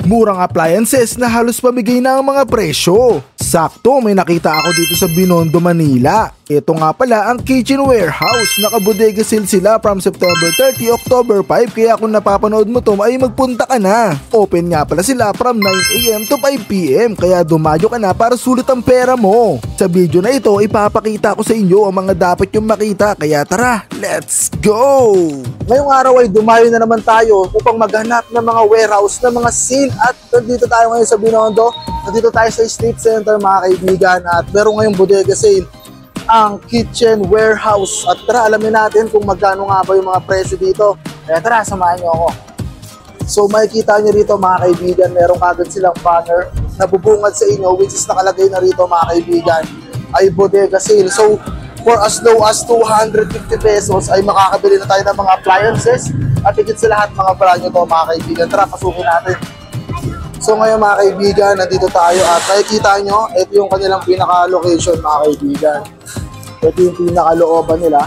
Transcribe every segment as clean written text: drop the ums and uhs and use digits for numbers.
Murang appliances na halos pamigay na ang mga presyo. Sakto, may nakita ako dito sa Binondo, Manila. Ito nga pala ang Kitchen Warehouse. Naka-bodega sale sila from September 30, October 5. Kaya kung napapanood mo to ay magpunta ka na. Open nga pala sila from 9 AM to 5 PM. Kaya dumayo ka na para sulit ang pera mo. Sa video na ito, ipapakita ko sa inyo ang mga dapat yung makita. Kaya tara, let's go! Ngayong araw ay dumayo na naman tayo upang maghanap ng mga warehouse na mga sale. At nandito tayo ngayon sa Binondo. Nandito tayo sa State Center mga kaibigan. At meron ngayong bodega sale ang Kitchen Warehouse. At tara, alamin natin kung magkano nga ba yung mga presyo dito. Kaya tara, samahan nyo ako. So makikita nyo rito mga kaibigan, meron kagad silang banner na bubungad sa inyo, which is nakalagay na rito mga kaibigan, ay bodega sale. So for as low as 250 pesos ay makakabili na tayo ng mga appliances. At higit sa lahat mga brand nyo to mga kaibigan. Tara, pasukin natin. So ngayon mga kaibigan, nandito tayo at makikita nyo, ito yung kanilang pinaka-location mga kaibigan. Ito yung pinaka-looban nila.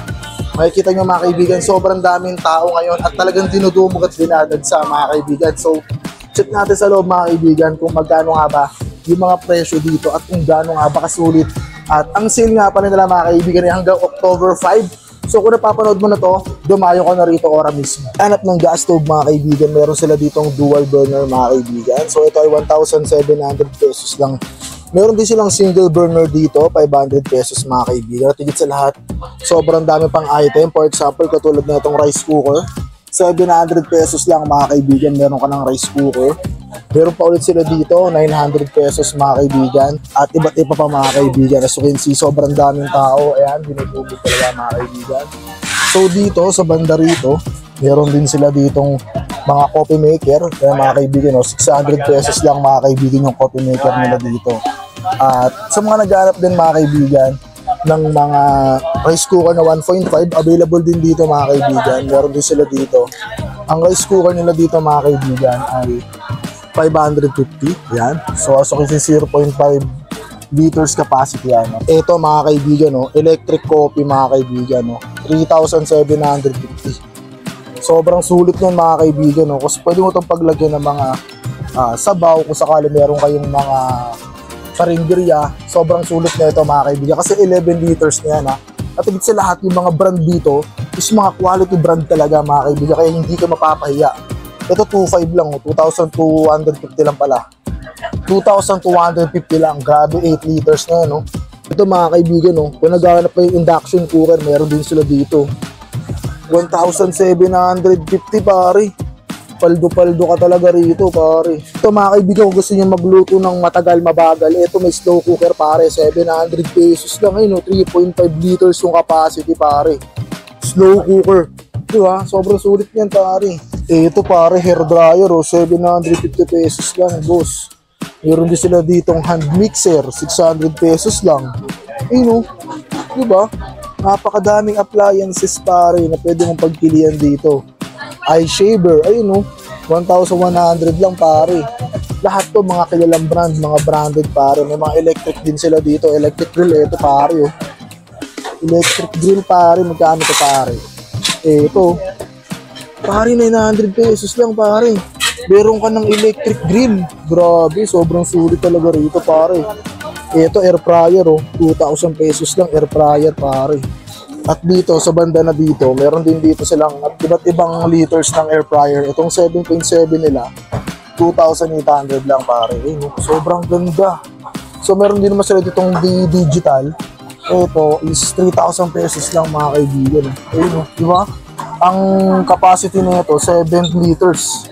Makikita nyo mga kaibigan, sobrang daming tao ngayon at talagang dinudumog at dinadagsa mga kaibigan. So check natin sa loob mga kaibigan kung magkano nga ba yung mga presyo dito at kung gaano nga ba kasulit. At ang sale nga pala nila mga kaibigan ay hanggang October 5. So kung napapanood mo na to, dumayo ko na rito ora mismo. Hanap ng gas stove mga kaibigan, meron sila ditong dual burner mga kaibigan. So ito ay 1,700 pesos lang. Meron din silang single burner dito, 500 pesos mga kaibigan. At higit sa lahat, sobrang dami pang item. For example, katulad na itong rice cooker, 700 pesos lang mga kaibigan, meron ka ng rice cooker. Meron pa ulit sila dito, 900 pesos mga kaibigan. At iba't iba pa mga kaibigan. As you can see, sobrang daming tao. Ayan, binubog talaga mga kaibigan. So dito, sa banda rito, meron din sila ditong mga coffee maker. Ayan mga kaibigan, 600 pesos lang mga kaibigan yung coffee maker nila dito. At sa mga naghanap din mga kaibigan ng mga rice cooker na 1.5, available din dito mga kaibigan. Meron din sila dito. Ang rice cooker nila dito mga kaibigan ay 550. Yan. So as you can see, 0.5 liters capacity yan. Ito mga kaibigan, electric coffee mga kaibigan, 3,750. Sobrang sulit nun mga kaibigan, kasi pwede mo itong paglagyan ng mga sabaw kung sakali meron kayong mga karinderya. Sobrang sulit na ito mga kaibigan kasi 11 liters na yan. At higit sa lahat, yung mga brand dito is mga quality brand talaga mga kaibigan, kaya hindi ka mapapahiya. Ito 2.5 lang, 2,250 lang pala. 2,250 lang, grabe, 8 liters na yan. Ito mga kaibigan, kung naghahanap pa yung induction cooker, meron din sila dito. 1,750 pare. Paldo-paldo ka talaga rito pare. Ito mga kaibigan, kung gusto nyo magluto ng matagal mabagal, ito may slow cooker pare, 700 pesos lang. 3.5 liters yung capacity pare. Slow cooker. Diba? Sobrang sulit yan pare. Ito pare, hair dryer, 750 pesos lang boss. Meron din sila ditong hand mixer, 600 pesos lang. Diba? Napakadaming appliances pare na pwede mong pagpilian dito. Eye shaver, 1,100 lang pare. Lahat to mga kilalang brand, mga branded pare. May mga electric din sila dito. Electric grill, ito pare. Electric grill pare, magkano to pare? Ito pare, 900 pesos lang pare. Meron ka ng electric grill. Grabe, sobrang sulit talaga rito pare. Ito air fryer, 2,000 pesos lang air fryer pare. At dito sa banda na dito, meron din dito silang iba't ibang liters ng air fryer. Itong 7.7 nila, 2,800 lang pare. Sobrang ganda. So meron din naman sila ditong digital. Ito is 3,000 pesos lang mga kaibigan. Diba? Ang capacity nito 7 liters.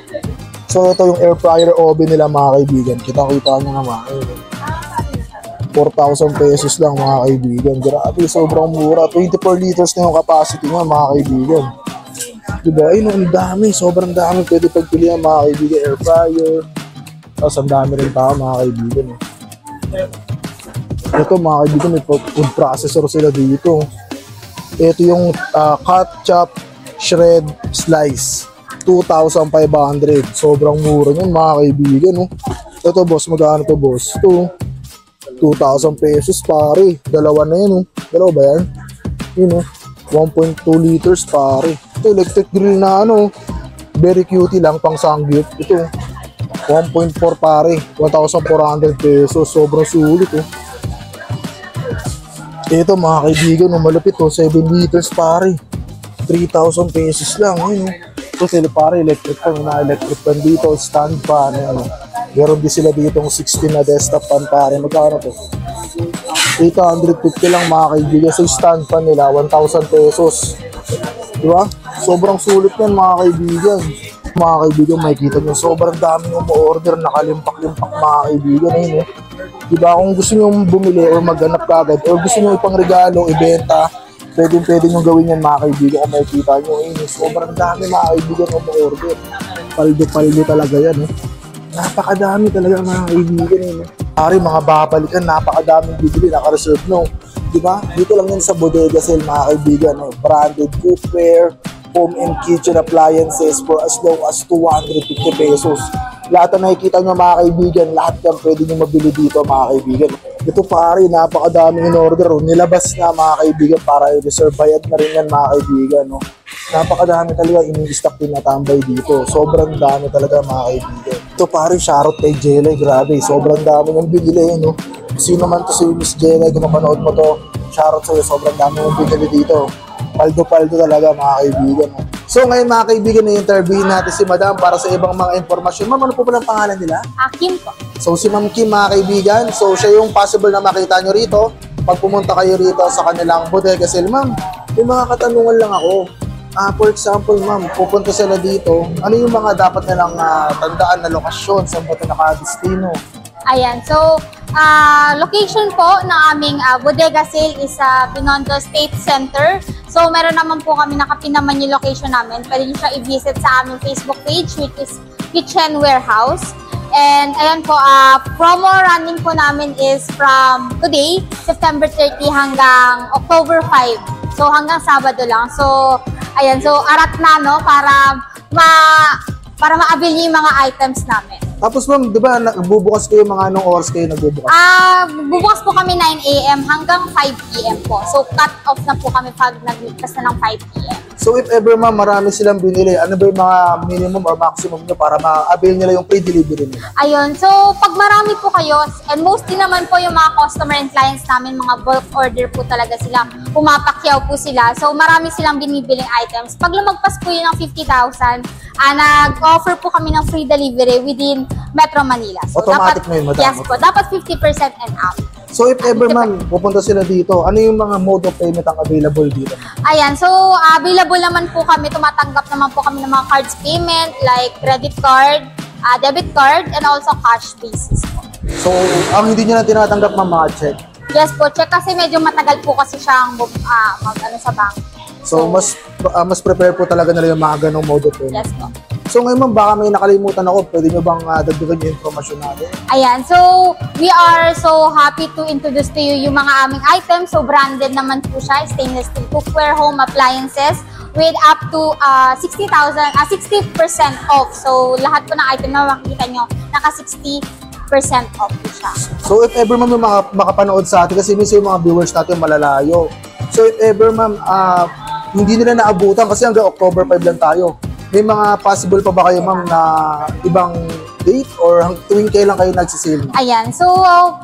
So ito yung air fryer oven nila mga kaibigan. Kita-kita nyo naman. 4,000 pesos lang mga kaibigan. Grabe, sobrang mura. 24 liters na yung capacity niya mga kaibigan. Diba? Ang dami. Sobrang dami. Pwede pagpilihan mga kaibigan. Air fryer. Tapos ang dami rin tao mga kaibigan. Ito mga kaibigan, may food processor sila dito. Ito yung cut, chop, shred, slice. 2,500. Sobrang mura yun mga kaibigan. Ito boss, magkano to boss? Ito 2,000 pesos pare. Dalawa na yan. Dalawa ba yan? 1.2 liters pare. Ito electric grill na very cutie lang, pang sangyup. Ito 1.4 pare, 1,400 pesos. Sobrang sulit oh. Ito mga kaibigan, malupit oh, 7 liters pare. 3,000 pesos lang. Yun, oh. Ito pare, electric fan, na-electric fan dito, stand fan. Ano. Meron din sila dito 16 na desktop fan pare. Magkano to? 850 lang mga kaibigan. So stand fan nila, 1,000 pesos. Diba? Sobrang sulit yan mga kaibigan. Mga kaibigan, makikita nyo, sobrang daming umu-order, nakalimpak-limpak mga kaibigan. Ayun, eh. Diba, kung gusto nyo bumili o maghanap kagad, o gusto nyo ipang regalo, ibenta, pwede nyo gawin yan mga kaibigan. Kung makikita nyo, ayun, sobrang dami mga kaibigan umu-order. Paldo-paldo talaga yan. Eh. Napakadami talaga mga kaibigan. Eh. Pari, mga babalikan, napakadaming bibili, naka-reserve no. Diba? Dito lang yan sa Bodega Sale mga kaibigan. Eh. Branded cookware, home and kitchen appliances for as low as 250 pesos. Lahat na nakikita nyo mga kaibigan, lahat yan pwede nyo mabili dito mga kaibigan. Ito pare, napakadaming in-order. Nilabas na mga kaibigan para i-reserve. Bayad na rin yan mga kaibigan. No? Napakadami talaga ini-stock din na tambay dito. Sobrang dami talaga mga kaibigan. Ito pare, shoutout kay Jelay. Grabe, sobrang dami yung binili. No? Sino man to si Miss Jelay, kung mapanood mo to, shoutout sa'yo. Sobrang dami yung binili dito. Paldo-paldo talaga mga kaibigan. So ngayon mga kaibigan, na-interviewin natin si Madam para sa ibang mga informasyon. Ma'am, ano po pala ang pangalan nila? Kim po. So si Ma'am Kim mga kaibigan, so siya yung possible na makita nyo rito pag pumunta kayo rito sa kanilang bodega sale. Ma'am, may mga katanungan lang ako. For example ma'am, pupunta sila dito, ano yung mga dapat nilang tandaan na lokasyon sa ito nakadestino? Ayan, so location po ng aming bodega sale is sa Binondo State Center. So meron naman po kami nakapin naman yung location namin. Pwede nyo siya i-visit sa aming Facebook page which is Kitchen Warehouse. And ayan po, promo running po namin is from today, September 30 hanggang October 5. So hanggang Sabado lang. So ayan, so arat na no para ma-avail niyo yung mga items namin. Tapos ma'am, di ba nagbubukas kayo mga anong oras kayo nagbubukas? Bubukas po kami 9 AM hanggang 5 PM po. So cut off na po kami pag nagligtas na ng 5 PM. So if ever ma'am, marami silang binili, ano ba yung mga minimum or maximum nyo para ma-avail nila yung free delivery nila? Ayun, so pag marami po kayo, and mostly naman po yung mga customer and clients namin, mga bulk order po talaga sila, pumapakyaw po sila. So marami silang binibiling items. Pag lumagpas po yun ng 50,000, nag-offer po kami ng free delivery within Metro Manila. So automatic dapat, na yun, madam? Yes po, dapat 50% and up. So if ever ma'am, pupunta sila dito, ano yung mga mode of payment ang available dito? Ayan, so available naman po kami, tumatanggap naman po kami ng mga cards payment like credit card, debit card, and also cash basis po. So ang hindi nyo na tinatanggap ma'am, mga check? Yes po, check kasi medyo matagal po kasi siyang sa bank. So mas prepare po talaga nila yung mga ganong mode of payment? Yes po. So ngayon ma'am, baka may nakalimutan ako, pwede nyo bang dagdagan yung informasyon natin? Ayan, so we are so happy to introduce to you yung mga aming items. So branded naman po siya, stainless steel cookware, home appliances with up to 60% off. So lahat po ng item na makikita nyo, naka 60% off po siya. So if ever ma'am, makapanood sa atin, kasi minsan yung mga viewers natin malalayo. So if ever ma'am, hindi nila naabutan kasi hanggang October 5 lang tayo. May mga possible pa ba kayo ma'am na ibang date or tuwing kailan kayo nagsisale? Ayan, so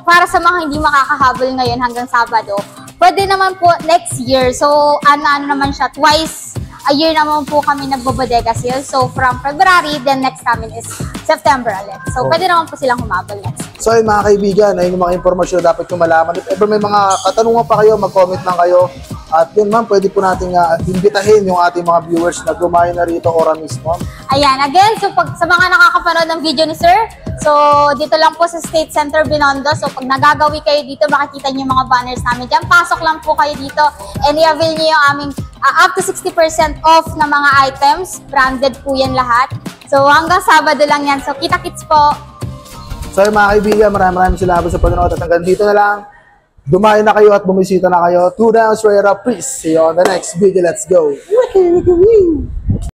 para sa mga hindi makakahabol ngayon hanggang Sabado, pwede naman po next year. So ano naman siya, twice a year naman po kami nagbobodega sale. So from February, then next namin is September ulit. So pwede naman po silang humabol next. So ayun mga kaibigan, ayun yung mga informasyon na dapat nyo malaman. If ever may mga katanungan pa kayo, mag-comment lang kayo. At yun ma'am, pwede po natin imbitahin yung ating mga viewers na gumayo na rito ora mismo. Ayan, again, so pag sa mga nakakapanood ng video ni Sir, so dito lang po sa State Center Binondo. So pag nagagawi kayo dito, makikita niyo yung mga banners namin dyan. Pasok lang po kayo dito and i-avail niyo yung aming up to 60% off na mga items. Branded po yan lahat. So hanggang Sabado lang yan. So kita-kits po. So mga kaibigan, maraming salamat sa panonood at hanggang dito na lang. Dumayo na kayo at bumisita na kayo. 2 Downs Rera, please. See you on the next video. Let's go. Wiki, wiki, wiki.